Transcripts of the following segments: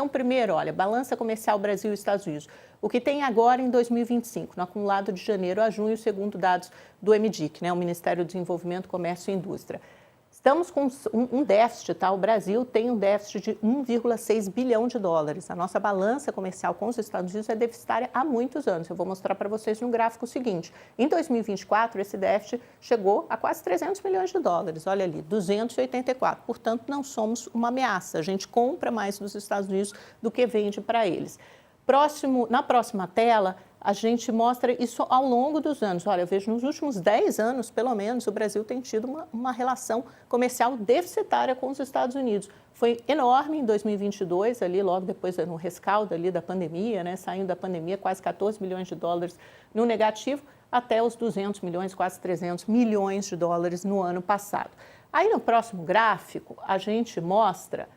Então, primeiro, olha, balança comercial Brasil e Estados Unidos. O que tem agora em 2025, no acumulado de janeiro a junho, segundo dados do MDIC, né, o Ministério do Desenvolvimento, Comércio e Indústria. Estamos com um déficit, tá? O Brasil tem um déficit de 1,6 bilhão de dólares. A nossa balança comercial com os Estados Unidos é deficitária há muitos anos. Eu vou mostrar para vocês no gráfico seguinte. Em 2024, esse déficit chegou a quase 300 milhões de dólares. Olha ali, 284. Portanto, não somos uma ameaça. A gente compra mais dos Estados Unidos do que vende para eles. Na próxima tela, a gente mostra isso ao longo dos anos. Olha, eu vejo nos últimos 10 anos, pelo menos, o Brasil tem tido uma relação comercial deficitária com os Estados Unidos. Foi enorme em 2022, ali logo depois, no rescaldo ali da pandemia, né, saindo da pandemia, quase 14 milhões de dólares no negativo, até os 200 milhões, quase 300 milhões de dólares no ano passado. Aí, no próximo gráfico, a gente mostra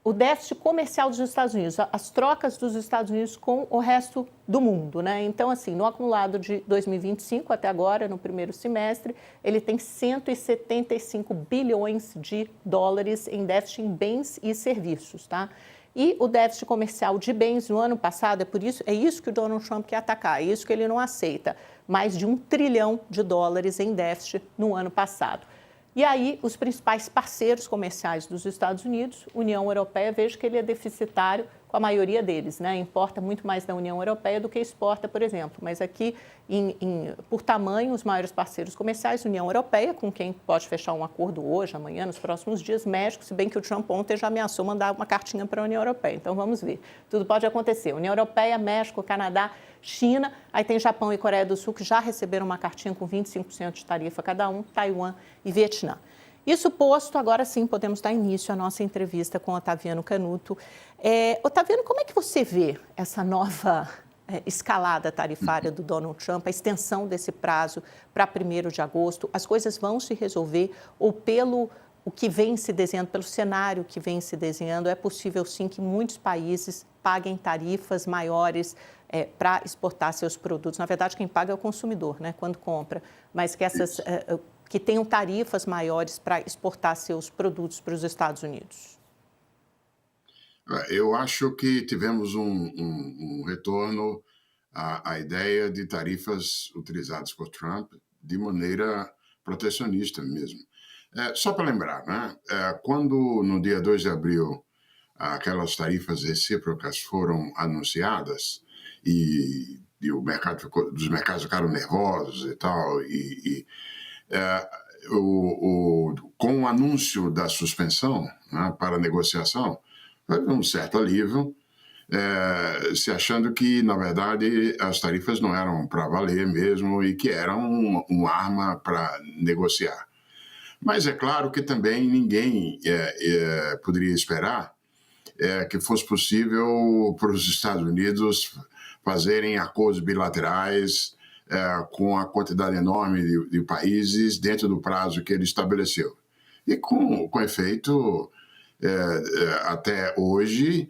o déficit comercial dos Estados Unidos, as trocas dos Estados Unidos com o resto do mundo, né? Então, assim, no acumulado de 2025 até agora, no primeiro semestre, ele tem 175 bilhões de dólares em déficit em bens e serviços, tá? E o déficit comercial de bens no ano passado, é isso que o Donald Trump quer atacar, é isso que ele não aceita, mais de 1 trilhão de dólares em déficit no ano passado. E aí, os principais parceiros comerciais dos Estados Unidos, União Europeia, vejo que ele é deficitário com a maioria deles, né? Importa muito mais da União Europeia do que exporta, por exemplo. Mas aqui, por tamanho, os maiores parceiros comerciais, União Europeia, com quem pode fechar um acordo hoje, amanhã, nos próximos dias, México, se bem que o Trump ontem já ameaçou mandar uma cartinha para a União Europeia. Então, vamos ver. Tudo pode acontecer. União Europeia, México, Canadá, China, aí tem Japão e Coreia do Sul, que já receberam uma cartinha com 25% de tarifa cada um, Taiwan e Vietnã. Isso posto, agora sim podemos dar início à nossa entrevista com Otaviano Canuto. Otaviano, como é que você vê essa nova escalada tarifária do Donald Trump, a extensão desse prazo para 1º de agosto? As coisas vão se resolver ou pelo o que vem se desenhando, pelo cenário que vem se desenhando, é possível sim que muitos países paguem tarifas maiores para exportar seus produtos. Na verdade, quem paga é o consumidor, né, quando compra, mas que tenham tarifas maiores para exportar seus produtos para os Estados Unidos. Eu acho que tivemos um retorno à ideia de tarifas utilizadas por Trump de maneira protecionista mesmo. Só para lembrar, né? Quando no dia 2 de abril aquelas tarifas recíprocas foram anunciadas e os mercados ficaram nervosos e tal, com o anúncio da suspensão, né, para negociação, houve um certo alívio, se achando que, na verdade, as tarifas não eram para valer mesmo e que eram uma arma para negociar. Mas é claro que também ninguém poderia esperar que fosse possível para os Estados Unidos fazerem acordos bilaterais com a quantidade enorme de países dentro do prazo que ele estabeleceu. E com efeito, até hoje,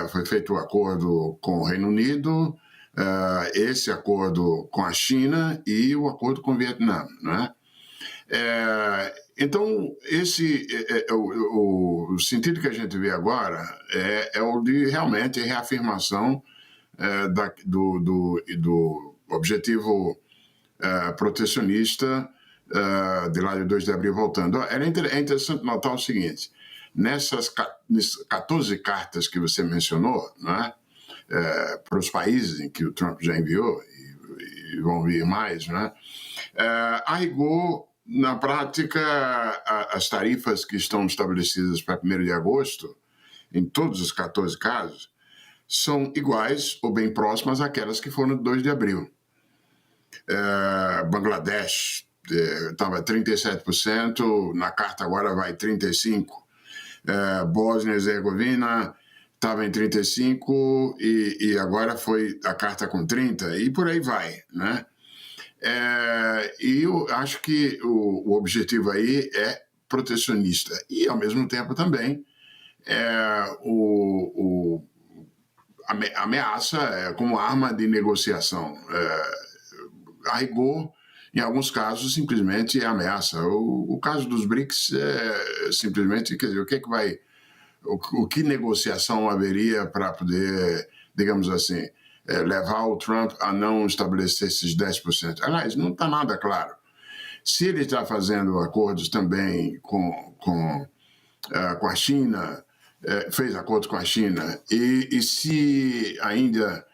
foi feito o acordo com o Reino Unido, esse acordo com a China e o acordo com o Vietnã, né? Então, o sentido que a gente vê agora é o de realmente reafirmação do objetivo protecionista de lá de 2 de abril voltando. É interessante notar o seguinte, nessas 14 cartas que você mencionou, né, para os países em que o Trump já enviou, e vão vir mais, né, a rigor, na prática, as tarifas que estão estabelecidas para 1º de agosto, em todos os 14 casos, são iguais ou bem próximas àquelas que foram de 2 de abril. Bangladesh estava 37%, na carta agora vai 35%. Bósnia e Herzegovina estava em 35% e agora foi a carta com 30%, e por aí vai, né? E eu acho que o objetivo aí é protecionista e, ao mesmo tempo, também a ameaça como arma de negociação. A rigor, em alguns casos, simplesmente é ameaça. O caso dos BRICS é simplesmente, quer dizer, o que é que vai o que negociação haveria para poder, digamos assim, levar o Trump a não estabelecer esses 10%. Aliás, não está nada claro. Se ele está fazendo acordos também com a China, fez acordos com a China, e se ainda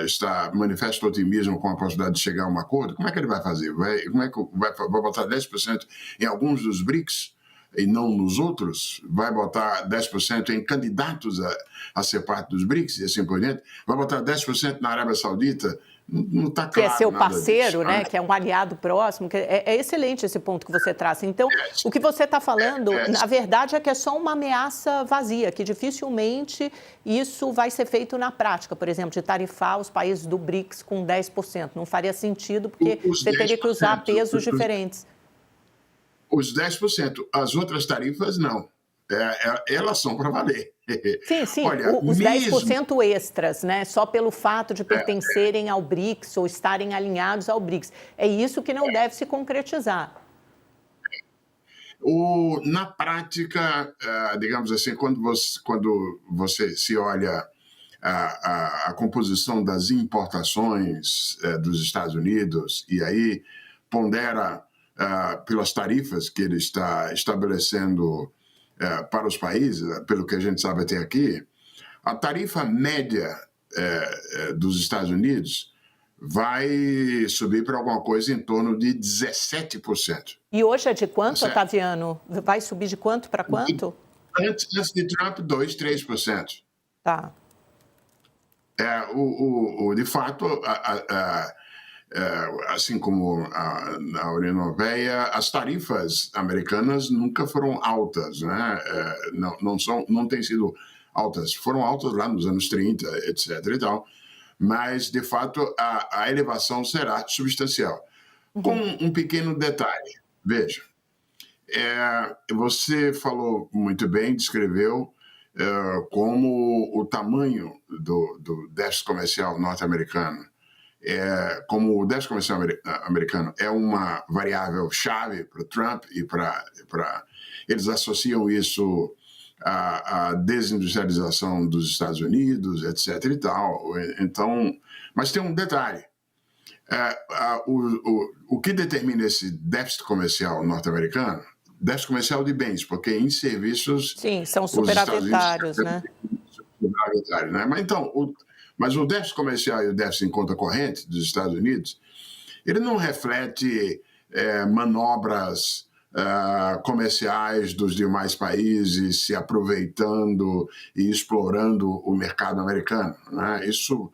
está manifesta otimismo com a possibilidade de chegar a um acordo, como é que ele vai fazer? Como é que vai botar 10% em alguns dos BRICS e não nos outros? Vai botar 10% em candidatos a ser parte dos BRICS e assim por diante? Vai botar 10% na Arábia Saudita? Não está claro. Que é seu nada parceiro, disso, né? Que é um aliado próximo. É excelente esse ponto que você traz. Então, o que você está falando, na verdade, é que é só uma ameaça vazia, que dificilmente isso vai ser feito na prática. Por exemplo, de tarifar os países do BRICS com 10%. Não faria sentido, porque você teria que usar pesos diferentes. Os 10%. As outras tarifas, não. Elas são para valer. Sim. Olha, os mesmo 10% extras, né? Só pelo fato de pertencerem ao BRICS ou estarem alinhados ao BRICS. É isso que não deve se concretizar. Na prática, digamos assim, quando você se olha a composição das importações dos Estados Unidos e aí pondera pelas tarifas que ele está estabelecendo para os países, pelo que a gente sabe até aqui, a tarifa média dos Estados Unidos vai subir para alguma coisa em torno de 17%. E hoje é de quanto, Otaviano? Vai subir de quanto para quanto? Antes de Trump, 2%, 3%. Tá. De fato, assim como na União Europeia, as tarifas americanas nunca foram altas, né? Não têm sido altas. Foram altas lá nos anos 30, etc. e tal, mas, de fato, a elevação será substancial. Com um pequeno detalhe. Veja, você falou muito bem, descreveu como o tamanho do déficit comercial norte-americano, como o déficit comercial americano é uma variável chave para Trump e eles associam isso à desindustrialização dos Estados Unidos, etc. e tal. Então, mas tem um detalhe. O que determina esse déficit comercial norte-americano? Déficit comercial de bens, porque em serviços... Sim, são superavitários, né? Superavitários, né? Mas o déficit comercial e o déficit em conta corrente dos Estados Unidos, ele não reflete manobras comerciais dos demais países se aproveitando e explorando o mercado americano, né? Isso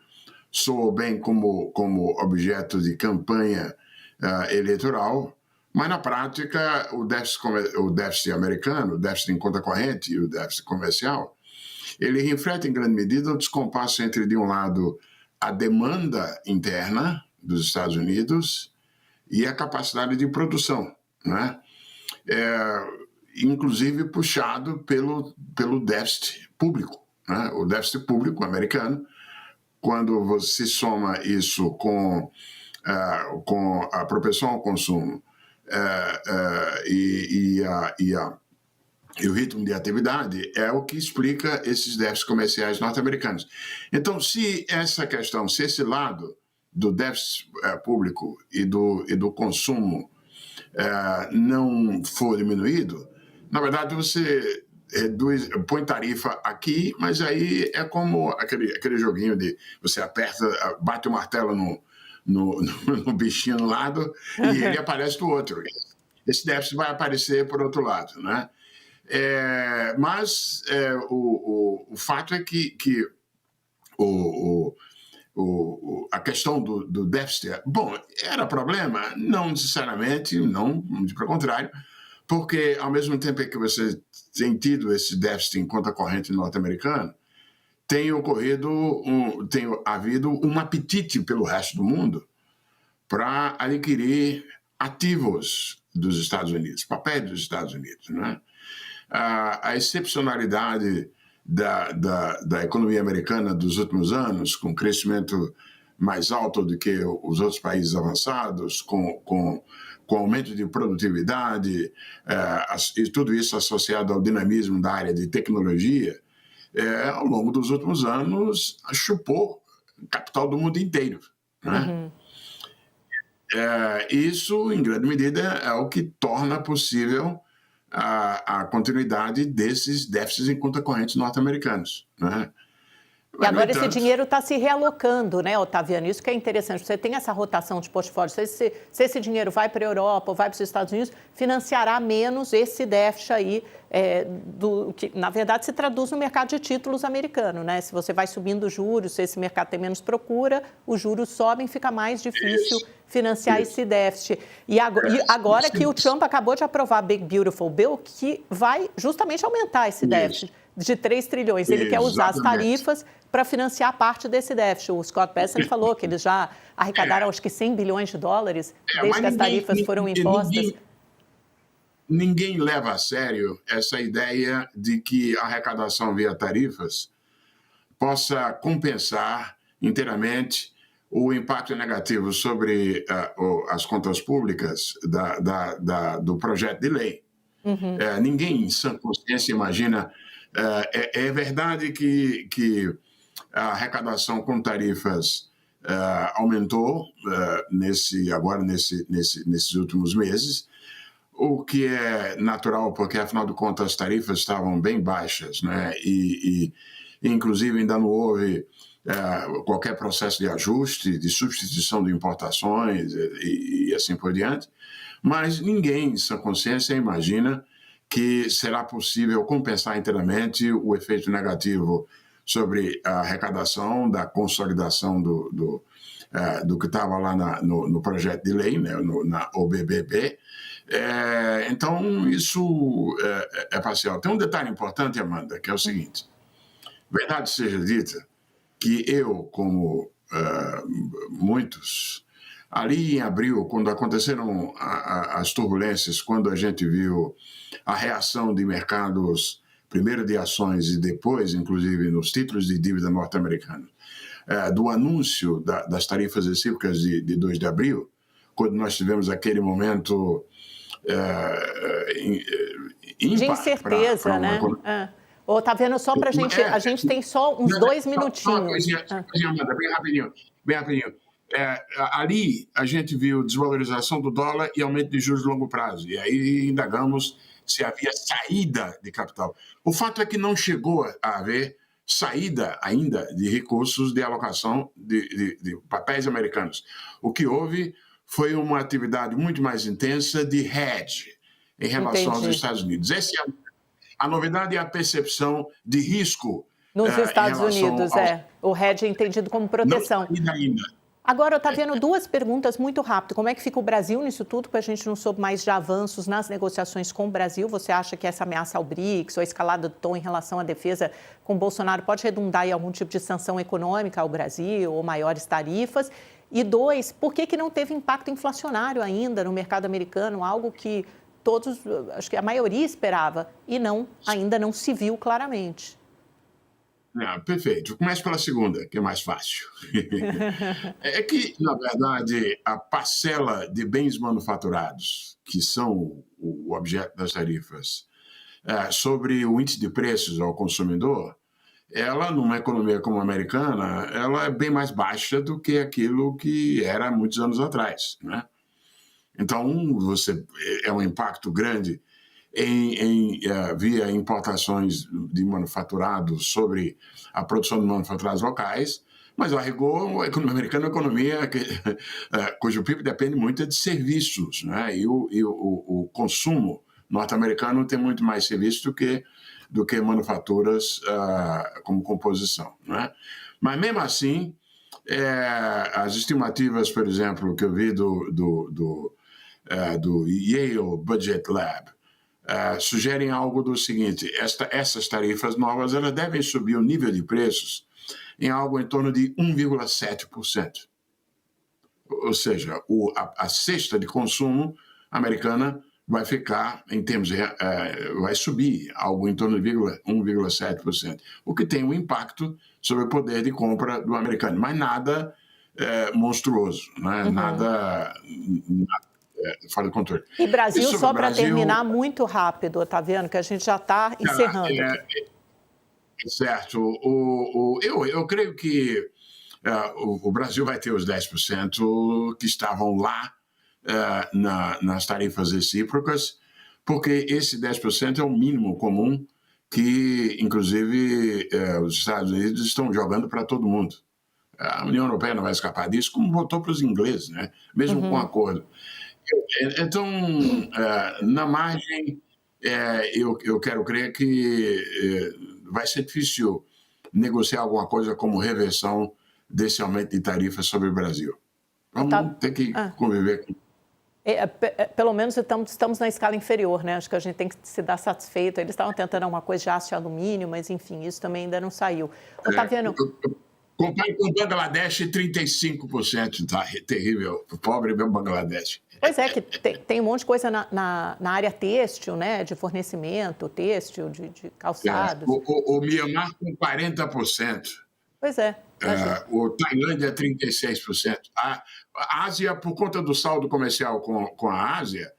soou bem como objeto de campanha eleitoral, mas na prática o déficit americano, o déficit em conta corrente e o déficit comercial, ele reflete em grande medida o descompasso entre, de um lado, a demanda interna dos Estados Unidos e a capacidade de produção, né? Inclusive puxado pelo déficit público, né? O déficit público americano, quando você soma isso com a propensão ao consumo e o ritmo de atividade, é o que explica esses déficits comerciais norte-americanos. Então, se esse lado do déficit público e do consumo não for diminuído, na verdade você põe tarifa aqui, mas aí é como aquele joguinho de você aperta, bate o martelo no bichinho no lado e ele aparece do outro. Esse déficit vai aparecer por outro lado, né? Mas o fato é que a questão do déficit, bom, era problema? Não necessariamente, não, pelo contrário, porque ao mesmo tempo que você tem tido esse déficit em conta corrente norte-americano, tem havido um apetite pelo resto do mundo para adquirir ativos dos Estados Unidos, papéis dos Estados Unidos, né? A excepcionalidade da economia americana dos últimos anos, com crescimento mais alto do que os outros países avançados, com com aumento de produtividade, e tudo isso associado ao dinamismo da área de tecnologia, ao longo dos últimos anos, chupou capital do mundo inteiro, né? Isso, em grande medida, é o que torna possível a continuidade desses déficits em conta corrente norte-americanos, né? E Mas, no agora esse entanto, dinheiro está se realocando, né, Otaviano? Isso que é interessante. Você tem essa rotação de portfólio. Se esse dinheiro vai para a Europa ou vai para os Estados Unidos, financiará menos esse déficit aí, que, na verdade, se traduz no mercado de títulos americano, né? Se você vai subindo os juros, se esse mercado tem menos procura, os juros sobem, fica mais difícil financiar esse déficit. E agora que o Trump acabou de aprovar a Big Beautiful Bill, que vai justamente aumentar esse déficit de 3 trilhões. Ele quer usar as tarifas para financiar parte desse déficit. O Scott Bessent falou que eles já arrecadaram, acho que 100 bilhões de dólares desde que as tarifas foram impostas. Ninguém leva a sério essa ideia de que a arrecadação via tarifas possa compensar inteiramente o impacto negativo sobre as contas públicas do projeto de lei. Ninguém em sã consciência imagina. É verdade que a arrecadação com tarifas aumentou nesses últimos meses, o que é natural, porque, afinal de contas, as tarifas estavam bem baixas, né? E inclusive, ainda não houve qualquer processo de ajuste, de substituição de importações e assim por diante. Mas ninguém, em sã consciência, imagina que será possível compensar inteiramente o efeito negativo sobre a arrecadação, da consolidação do que estava lá no projeto de lei, né, na OBBB. Então, isso é parcial. Tem um detalhe importante, Amanda, que é o seguinte: verdade seja dita, que eu, como muitos, ali em abril, quando aconteceram as turbulências, quando a gente viu a reação de mercados, primeiro de ações e depois, inclusive, nos títulos de dívida norte-americanos, do anúncio das tarifas recíprocas de 2 de abril, quando nós tivemos aquele momento ímpar de incerteza, né? Otaviano, só para a gente tem só uns 2 minutinhos. Só uma coisinha, Amanda, bem rapidinho. Ali a gente viu desvalorização do dólar e aumento de juros de longo prazo. E aí indagamos se havia saída de capital. O fato é que não chegou a haver saída ainda de recursos de alocação de papéis americanos. O que houve foi uma atividade muito mais intensa de hedge em relação aos Estados Unidos. A novidade é a percepção de risco nos Estados Unidos, o hedge é entendido como proteção. Não ainda. Agora, Otaviano, 2 perguntas muito rápido. Como é que fica o Brasil nisso tudo, que a gente não soube mais de avanços nas negociações com o Brasil? Você acha que essa ameaça ao BRICS ou a escalada do tom em relação à defesa com Bolsonaro pode redundar em algum tipo de sanção econômica ao Brasil ou maiores tarifas? E 2, por que não teve impacto inflacionário ainda no mercado americano, algo que todos, acho que a maioria esperava, e ainda não se viu claramente? Perfeito. Começo pela segunda, que é mais fácil. É que, na verdade, a parcela de bens manufaturados, que são o objeto das tarifas, sobre o índice de preços ao consumidor, ela, numa economia como a americana, ela é bem mais baixa do que aquilo que era há muitos anos atrás, né? Então, é um impacto grande via importações de manufaturados sobre a produção de manufaturados locais, mas, a rigor, a economia americana é uma economia cujo PIB depende muito de serviços, né? E o consumo norte-americano tem muito mais serviços do que manufaturas como composição, né? Mas, mesmo assim, as estimativas, por exemplo, que eu vi do Yale Budget Lab, sugerem algo do seguinte: essas tarifas novas elas devem subir o nível de preços em algo em torno de 1,7%. Ou seja, a cesta de consumo americana vai ficar, em termos vai subir algo em torno de 1,7%, o que tem um impacto sobre o poder de compra do americano, mas nada monstruoso, né? Nada fora do controle. E Brasil, sobre só o para Brasil, terminar, muito rápido, Otaviano, que a gente já está encerrando aqui. Certo. Eu creio que o Brasil vai ter os 10% que estavam lá nas tarifas recíprocas, porque esse 10% é o mínimo comum que, inclusive, os Estados Unidos estão jogando para todo mundo. A União Europeia não vai escapar disso, como botou para os ingleses, né? Mesmo com acordo. Então, na margem, eu quero crer que vai ser difícil negociar alguma coisa como reversão desse aumento de tarifas sobre o Brasil. Vamos ter que conviver com. Pelo menos estamos na escala inferior, né? Acho que a gente tem que se dar satisfeito. Eles estavam tentando alguma coisa de aço e alumínio, mas, enfim, isso também ainda não saiu. Otaviano... Compare com o Bangladesh, 35%, tá terrível. Pobre meu Bangladesh. Pois é, que tem um monte de coisa na área têxtil, né? De fornecimento, têxtil, de calçados. O Myanmar com 40%. Pois é. O Tailândia, 36%. A Ásia, por conta do saldo comercial com a Ásia,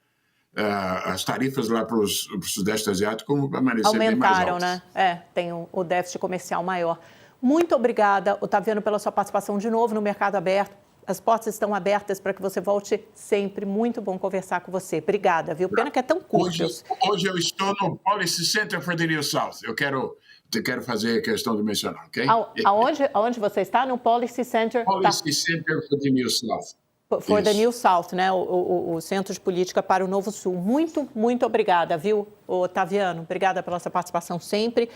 as tarifas lá para o Sudeste Asiático permaneceram bem mais altas. Aumentaram, né? Tem o déficit comercial maior. Muito obrigada, Otaviano, pela sua participação de novo no Mercado Aberto. As portas estão abertas para que você volte sempre. Muito bom conversar com você. Obrigada, viu? Pena que é tão curto. Hoje eu estou no Policy Center for the New South. Eu quero fazer questão de mencionar, ok? Aonde você está? No Policy Center? Policy Center for the New South. For the New South, né? O Centro de Política para o Novo Sul. Muito, muito obrigada, viu, Otaviano? Obrigada pela sua participação sempre.